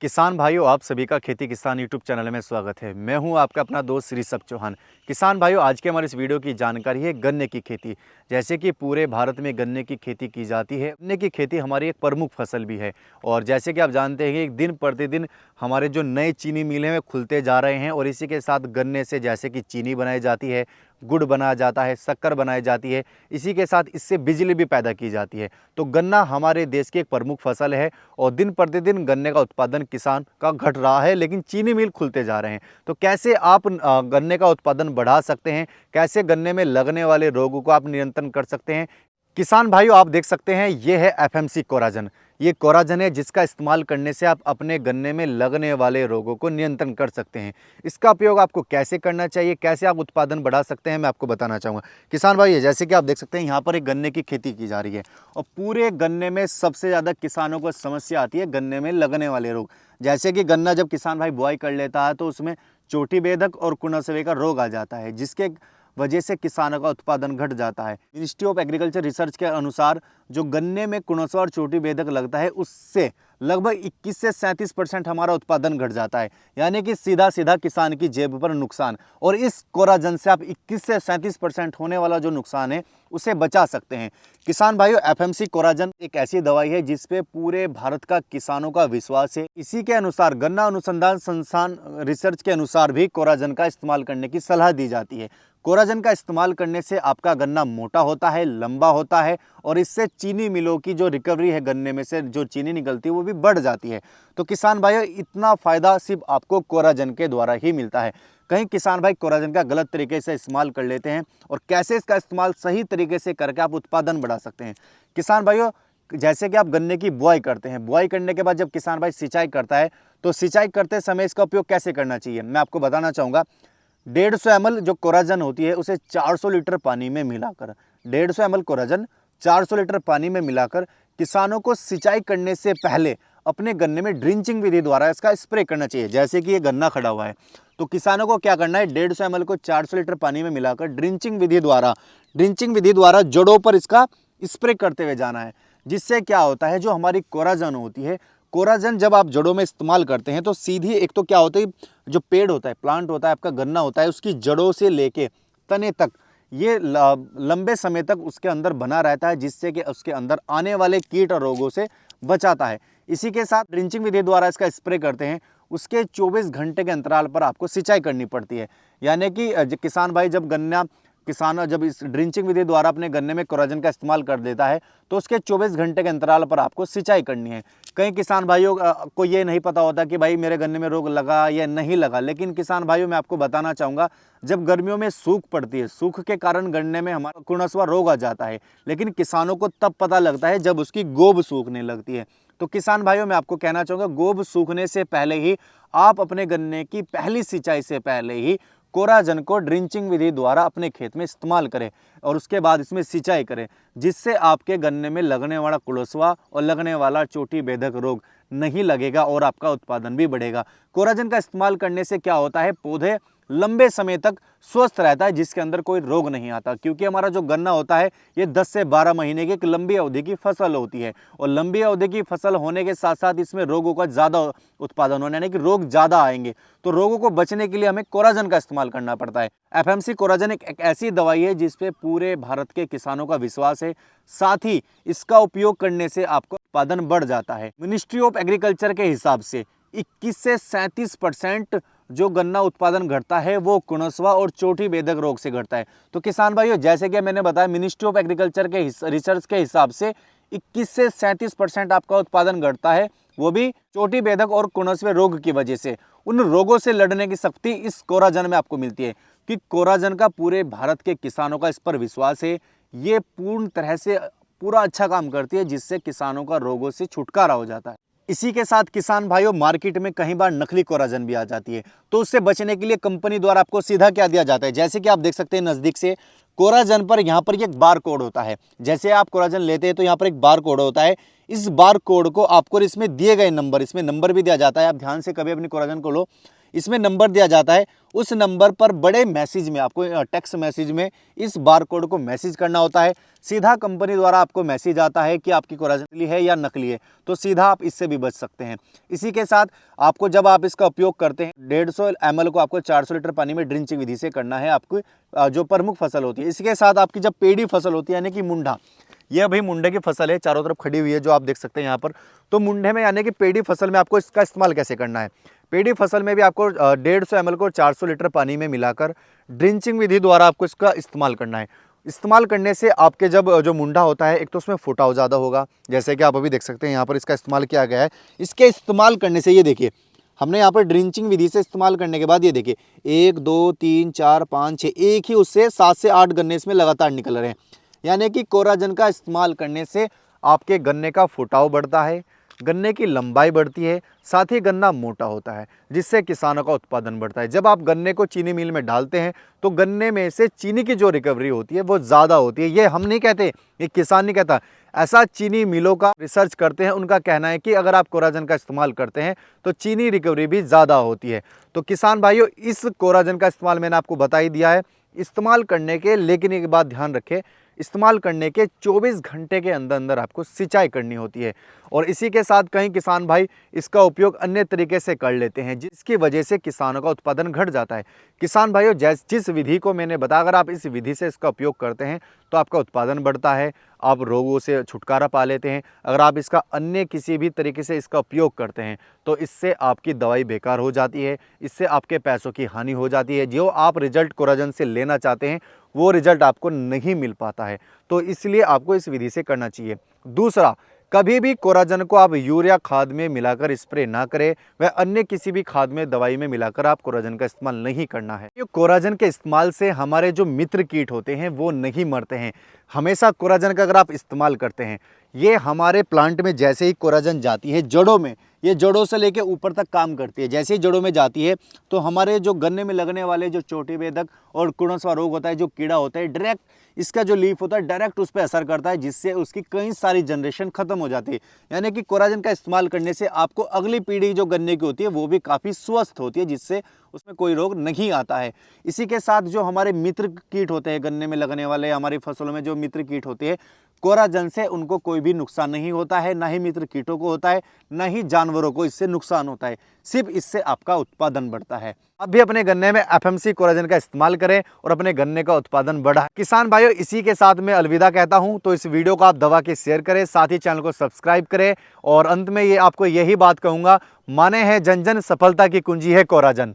किसान भाइयों, आप सभी का खेती किसान यूट्यूब चैनल में स्वागत है। मैं हूं आपका अपना दोस्त ऋषभ चौहान। किसान भाइयों, आज के हमारे इस वीडियो की जानकारी है गन्ने की खेती। जैसे कि पूरे भारत में गन्ने की खेती की जाती है, गन्ने की खेती हमारी एक प्रमुख फसल भी है। और जैसे कि आप जानते हैं कि दिन प्रतिदिन हमारे जो नए चीनी मिलें हैं खुलते जा रहे हैं और इसी के साथ गन्ने से जैसे कि चीनी बनाई जाती है, गुड़ बनाया जाता है, शक्कर बनाई जाती है, इसी के साथ इससे बिजली भी पैदा की जाती है। तो गन्ना हमारे देश की एक प्रमुख फसल है और दिन प्रतिदिन गन्ने का उत्पादन किसान का घट रहा है, लेकिन चीनी मिल खुलते जा रहे हैं। तो कैसे आप गन्ने का उत्पादन बढ़ा सकते हैं, कैसे गन्ने में लगने वाले रोगों को आप नियंत्रण कर सकते हैं। किसान भाइयों, आप देख सकते हैं ये है एफएमसी कोराजन। ये कोराजन है जिसका इस्तेमाल करने से आप अपने गन्ने में लगने वाले रोगों को नियंत्रण कर सकते हैं। इसका उपयोग आपको कैसे करना चाहिए, कैसे आप उत्पादन बढ़ा सकते हैं, मैं आपको बताना चाहूँगा। किसान भाई, जैसे कि आप देख सकते हैं यहाँ पर एक गन्ने की खेती की जा रही है और पूरे गन्ने में सबसे ज़्यादा किसानों को समस्या आती है गन्ने में लगने वाले रोग। जैसे कि गन्ना जब किसान भाई बुआई कर लेता है तो उसमें चोटी बेधक और कुनसवे का रोग आ जाता है, जिसके वजह से किसानों का उत्पादन घट जाता है। मिनिस्ट्री ऑफ एग्रीकल्चर रिसर्च के अनुसार जो गन्ने में कुनसवा और चोटी बेधक लगता है उससे लगभग 21 से 37% हमारा उत्पादन घट जाता है, यानी कि सीधा सीधा किसान की जेब पर नुकसान। और इस कोराजन से आप 21 से 37% होने वाला जो नुकसान है उसे बचा सकते हैं। किसान भाइयों, एफएमसी कोराजन एक ऐसी दवाई है जिस पे पूरे भारत का किसानों का विश्वास है। इसी के अनुसार गन्ना अनुसंधान संस्थान रिसर्च के अनुसार भी कोराजन का इस्तेमाल करने की सलाह दी जाती है। कोराजन का इस्तेमाल करने से आपका गन्ना मोटा होता है, लंबा होता है और इससे चीनी मिलों की जो रिकवरी है, गन्ने में से जो चीनी निकलती है वो भी बढ़ जाती है। तो किसान भाइयों, इतना फ़ायदा सिर्फ आपको कोराजन के द्वारा ही मिलता है। कहीं किसान भाई कोराजन का गलत तरीके से इस्तेमाल कर लेते हैं और कैसे इसका इस्तेमाल सही तरीके से करके आप उत्पादन बढ़ा सकते हैं। किसान भाइयों, जैसे कि आप गन्ने की बुआई करते हैं, बुआई करने के बाद जब किसान भाई सिंचाई करता है तो सिंचाई करते समय इसका उपयोग कैसे करना चाहिए, मैं आपको बताना चाहूँगा। 150 ml जो कोराजन होती है उसे 400 लीटर पानी में मिलाकर 150 ml कोराजन 400 लीटर पानी में मिलाकर किसानों को सिंचाई करने से पहले अपने गन्ने में ड्रिंचिंग विधि द्वारा इसका स्प्रे करना चाहिए। जैसे कि ये गन्ना खड़ा हुआ है तो किसानों को क्या करना है, 150 ml को 400 लीटर पानी में मिलाकर ड्रिंचिंग विधि द्वारा जड़ों पर इसका स्प्रे करते हुए जाना है। जिससे क्या होता है, जो हमारी कोराजन होती है, कोराजन जब आप जड़ों में इस्तेमाल करते हैं तो सीधी एक तो क्या होता है, जो पेड़ होता है, प्लांट होता है, आपका गन्ना होता है, उसकी जड़ों से लेके तने तक ये लंबे समय तक उसके अंदर बना रहता है, जिससे कि उसके अंदर आने वाले कीट और रोगों से बचाता है। इसी के साथ ड्रिंचिंग विधि द्वारा इसका स्प्रे करते हैं, उसके 24 घंटे के अंतराल पर आपको सिंचाई करनी पड़ती है। यानी कि किसान भाई जब इस ड्रिंचिंग विधि द्वारा अपने गन्ने में कोराजन का इस्तेमाल कर देता है तो उसके 24 घंटे के अंतराल पर आपको सिंचाई करनी है। कई किसान भाइयों को ये नहीं पता होता कि भाई मेरे गन्ने में रोग लगा या नहीं लगा, लेकिन किसान भाइयों मैं आपको बताना चाहूँगा, जब गर्मियों में सूख पड़ती है, सूख के कारण गन्ने में हमारा कुनसवा रोग आ जाता है, लेकिन किसानों को तब पता लगता है जब उसकी गोब सूखने लगती है। तो किसान भाइयों, मैं आपको कहना चाहूँगा, गोब सूखने से पहले ही आप अपने गन्ने की पहली सिंचाई से पहले ही कोराजन को ड्रिंचिंग विधि द्वारा अपने खेत में इस्तेमाल करें और उसके बाद इसमें सिंचाई करें, जिससे आपके गन्ने में लगने वाला कुलसवा और लगने वाला चोटी बेधक रोग नहीं लगेगा और आपका उत्पादन भी बढ़ेगा। कोराजन का इस्तेमाल करने से क्या होता है, पौधे लंबे समय तक स्वस्थ रहता है, जिसके अंदर कोई रोग नहीं आता, क्योंकि हमारा जो गन्ना होता है ये 10 से 12 महीने की एक लंबी अवधि की फसल होती है और लंबी अवधि की फसल होने के साथ साथ इसमें रोगों का ज़्यादा उत्पादन होने, यानी कि रोग ज़्यादा आएंगे। तो रोगों को बचने के लिए हमें कोराजन का इस्तेमाल करना पड़ता है। एफएमसी कोराजन एक ऐसी दवाई है जिस पे पूरे भारत के किसानों का विश्वास है, साथ ही इसका उपयोग करने से आपका उत्पादन बढ़ जाता है। मिनिस्ट्री ऑफ एग्रीकल्चर के हिसाब से 21 से 37% जो गन्ना उत्पादन घटता है वो कुनसवा और चोटी बेधक रोग से घटता है। तो किसान भाइयों, जैसे कि मैंने बताया, मिनिस्ट्री ऑफ एग्रीकल्चर के रिसर्च के हिसाब से 21 से 37% आपका उत्पादन घटता है, वो भी चोटी बेधक और कुनसवे रोग की वजह से। उन रोगों से लड़ने की शक्ति इस कोराजन में आपको मिलती है, कि कोराजन का पूरे भारत के किसानों का इस पर विश्वास है। ये पूर्ण तरह से पूरा अच्छा काम करती है, जिससे किसानों का रोगों से छुटकारा हो जाता है। इसी के साथ किसान भाइयों, मार्केट में कई बार नकली कोराजन भी आ जाती है, तो उससे बचने के लिए कंपनी द्वारा आपको सीधा क्या दिया जाता है, जैसे कि आप देख सकते हैं नज़दीक से, कोराजन पर यहाँ पर एक बार कोड होता है। जैसे आप कोराजन लेते हैं तो यहाँ पर एक बार कोड होता है, इस बार कोड को आपको इसमें दिए गए नंबर, इसमें नंबर भी दिया जाता है, आप ध्यान से कभी अपनी कोराजन को लो, इसमें नंबर दिया जाता है, उस नंबर पर बड़े मैसेज में आपको टेक्स्ट मैसेज में इस बार कोड को मैसेज करना होता है। सीधा कंपनी द्वारा आपको मैसेज आता है कि आपकी कोराजन नकली है या नकली है, तो सीधा आप इससे भी बच सकते हैं। इसी के साथ आपको जब आप इसका उपयोग करते हैं 150 ml को आपको 400 लीटर पानी में ड्रिंचिंग विधि से करना है आपकी जो प्रमुख फसल होती है। इसके साथ आपकी जब पेड़ी फसल होती है यानी कि मुंडा, यह भाई मुंडे की फसल है, चारों तरफ खड़ी हुई है जो आप देख सकते हैं यहाँ पर। तो मुंडे में यानी कि पेड़ी फसल में आपको इसका इस्तेमाल कैसे करना है, पेड़ी फसल में भी आपको 150 ml को 400 लीटर पानी में मिलाकर ड्रिंचिंग विधि द्वारा आपको इसका इस्तेमाल करना है। इस्तेमाल करने से आपके जब जो मुंडा होता है, एक तो उसमें फुटाव ज़्यादा होगा, जैसे कि आप अभी देख सकते हैं यहाँ पर इसका इस्तेमाल किया गया है। इसके इस्तेमाल करने से ये देखिए, हमने यहाँ पर ड्रिंचिंग विधि से इस्तेमाल करने के बाद ये देखिए 1 2 3 4 5 6, एक ही उससे 7 से 8 गन्ने इसमें लगातार निकल रहे हैं। यानी कि कोराजन का इस्तेमाल करने से आपके गन्ने का फुटाव बढ़ता है, गन्ने की लंबाई बढ़ती है, साथ ही गन्ना मोटा होता है, जिससे किसानों का उत्पादन बढ़ता है। जब आप गन्ने को चीनी मिल में डालते हैं तो गन्ने में से चीनी की जो रिकवरी होती है वो ज़्यादा होती है। ये हम नहीं कहते, ये किसान नहीं कहता, ऐसा चीनी मिलों का रिसर्च करते हैं, उनका कहना है कि अगर आप कोराजन का इस्तेमाल करते हैं तो चीनी रिकवरी भी ज़्यादा होती है। तो किसान भाइयों, इस कोराजन का इस्तेमाल मैंने आपको बता ही दिया है। इस्तेमाल करने के, लेकिन एक बात ध्यान रखें, इस्तेमाल करने के 24 घंटे के अंदर अंदर आपको सिंचाई करनी होती है। और इसी के साथ कई किसान भाई इसका उपयोग अन्य तरीके से कर लेते हैं, जिसकी वजह से किसानों का उत्पादन घट जाता है। किसान भाइयों, जिस विधि को मैंने बताया, अगर आप इस विधि से इसका उपयोग करते हैं तो आपका उत्पादन बढ़ता है, आप रोगों से छुटकारा पा लेते हैं। अगर आप इसका अन्य किसी भी तरीके से इसका उपयोग करते हैं तो इससे आपकी दवाई बेकार हो जाती है, इससे आपके पैसों की हानि हो जाती है। जो आप रिजल्ट कोराजन से लेना चाहते हैं वो रिजल्ट आपको नहीं मिल पाता है। तो इसलिए आपको इस विधि से करना चाहिए। दूसरा, कभी भी कोराजन को आप यूरिया खाद में मिलाकर स्प्रे ना करें, वह अन्य किसी भी खाद में, दवाई में मिलाकर आप कोराजन का इस्तेमाल नहीं करना है। ये कोराजन के इस्तेमाल से हमारे जो मित्र कीट होते हैं वो नहीं मरते हैं। हमेशा कोराजन का अगर आप इस्तेमाल करते हैं, ये हमारे प्लांट में जैसे ही कोराजन जाती है जड़ों में, ये जड़ों से लेके ऊपर तक काम करती है। जैसे ही जड़ों में जाती है तो हमारे जो गन्ने में लगने वाले जो चोटी बेधक और कुड़नस्वा रोग होता है, जो कीड़ा होता है, डायरेक्ट इसका जो लीफ होता है डायरेक्ट उस पर असर करता है, जिससे उसकी कई सारी जनरेशन खत्म हो जाती है। यानी कि कोराजन का इस्तेमाल करने से आपको अगली पीढ़ी जो गन्ने की होती है वो भी काफ़ी स्वस्थ होती है, जिससे उसमें कोई रोग नहीं आता है। इसी के साथ जो हमारे मित्र कीट होते हैं गन्ने में लगने वाले, हमारी फसलों में जो मित्र कीट होते हैं, कोराजन से उनको कोई भी नुकसान नहीं होता है, ना ही मित्र कीटों को होता है, ना ही जानवरों को इससे नुकसान होता है। सिर्फ इससे आपका उत्पादन बढ़ता है। अब भी अपने गन्ने में एफएमसी कोराजन का इस्तेमाल करें और अपने गन्ने का उत्पादन बढ़ाएं। किसान भाइयों, इसी के साथ मैं अलविदा कहता हूं। तो इस वीडियो को आप दबा के शेयर करें, साथ ही चैनल को सब्सक्राइब करें। और अंत में ये आपको यही बात कहूंगा, माने है जन जन सफलता की कुंजी है कोराजन।